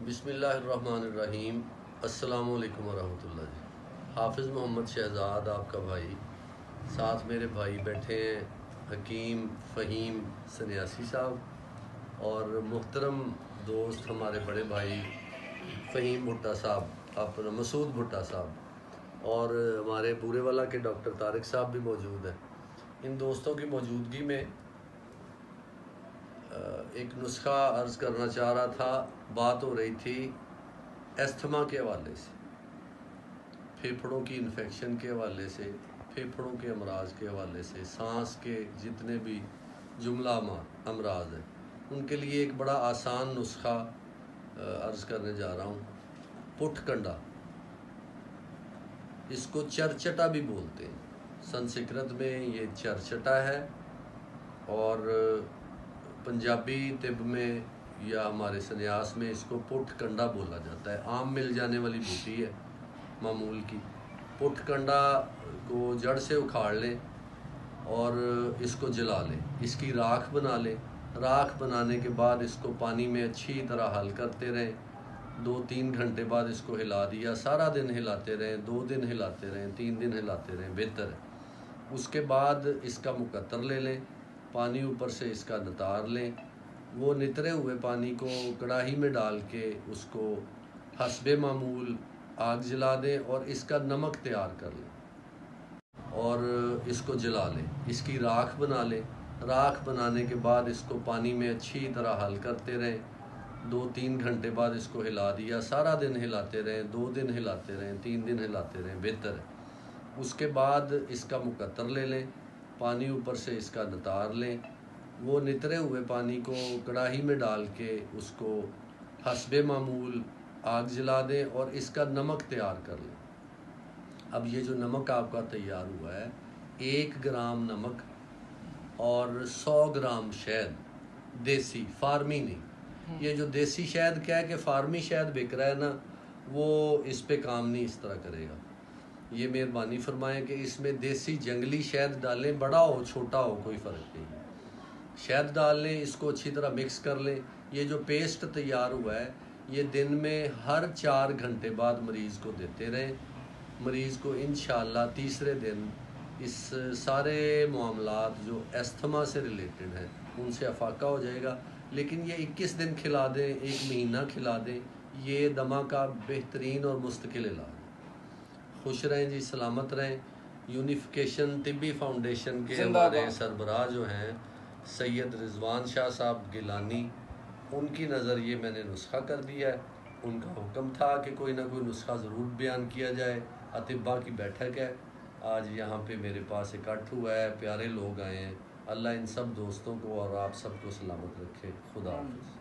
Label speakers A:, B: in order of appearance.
A: बिस्मिल्लाहिर्रहमानिर्रहीम। अस्सलामु अलैकुम वरहमतुल्लाह जी। हाफिज़ मोहम्मद शहज़ाद आपका भाई, साथ मेरे भाई बैठे हैं हकीम फ़हीम सन्यासी साहब और मुहतरम दोस्त हमारे बड़े भाई फ़हीम भुट्टा साहब, अपना मसूद भुट्टा साहब, और हमारे बुरे वाला के डॉक्टर तारिक साहब भी मौजूद हैं। इन दोस्तों की मौजूदगी में एक नुस्खा अर्ज़ करना चाह रहा था। बात हो रही थी एस्थमा के हवाले से, फेफड़ों की इन्फेक्शन के हवाले से, फेफड़ों के अमराज के हवाले से, सांस के जितने भी जुमला अमराज हैं उनके लिए एक बड़ा आसान नुस्खा अर्ज़ करने जा रहा हूँ। पुटकंडा, इसको चरचटा भी बोलते हैं। संस्कृत में ये चरचटा है और पंजाबी तिब में या हमारे सन्यास में इसको पुटकंडा बोला जाता है। आम मिल जाने वाली बूटी है मामूल की। पुटकंडा को जड़ से उखाड़ लें और इसको जला लें, इसकी राख बना लें। राख बनाने के बाद इसको पानी में अच्छी तरह हल करते रहें। 2-3 घंटे बाद इसको हिला दिया, सारा दिन हिलाते रहें, 2 दिन हिलाते रहें, 3 दिन हिलाते रहें, बेहतर है। उसके बाद इसका मुकत्तर ले लें, पानी ऊपर से इसका नितार लें। वो नितरे हुए पानी को कढ़ाई में डाल के उसको हस्बे मामूल आग जला दें और इसका नमक तैयार कर लें और इसको जला लें। इसकी राख बना लें। राख बनाने के बाद इसको पानी में अच्छी तरह हल करते रहें। 2-3 घंटे बाद इसको हिला दिया, सारा दिन हिलाते रहें, 2 दिन हिलाते रहें, 3 दिन हिलाते रहें, बेहतर है। उसके बाद इसका मुकत्तर ले लें, पानी ऊपर से इसका नितार लें। वो नितरे हुए पानी को कढ़ाई में डाल के उसको हस्बे मामूल आग जला दें और इसका नमक तैयार कर लें। अब ये जो नमक आपका तैयार हुआ है, 1 ग्राम नमक और 100 ग्राम शहद, देसी, फार्मी नहीं। ये जो देसी शहद क्या है कि फार्मी शहद बिक रहा है ना, वो इस पे काम नहीं इस तरह करेगा। ये मेहरबानी फरमाएं कि इसमें देसी जंगली शहद डालें, बड़ा हो छोटा हो कोई फ़र्क नहीं। शहद डाल लें, इसको अच्छी तरह मिक्स कर लें। ये जो पेस्ट तैयार हुआ है ये दिन में हर 4 घंटे बाद मरीज़ को देते रहें। मरीज़ को इंशाअल्लाह तीसरे दिन इस सारे मामलात जो एस्थमा से रिलेटेड हैं उनसे अफाका हो जाएगा। लेकिन ये 21 दिन खिला दें, 1 महीना खिला दें, ये दमा का बेहतरीन और मुस्तकिल इलाज है। खुश रहें जी, सलामत रहें। यूनिफिकेशन तिब्बी फाउंडेशन के हमारे सरबराह जो हैं सैयद रिजवान शाह साहब गिलानी, उनकी नज़र ये मैंने नुस्खा कर दिया है। उनका हुक्म था कि कोई ना कोई नुस्खा ज़रूर बयान किया जाए। अतिब्बा की बैठक है आज यहाँ पे, मेरे पास इकट्ठ हुआ है, प्यारे लोग आए हैं। अल्लाह इन सब दोस्तों को और आप सबको सलामत रखे। खुदा हाफिज़।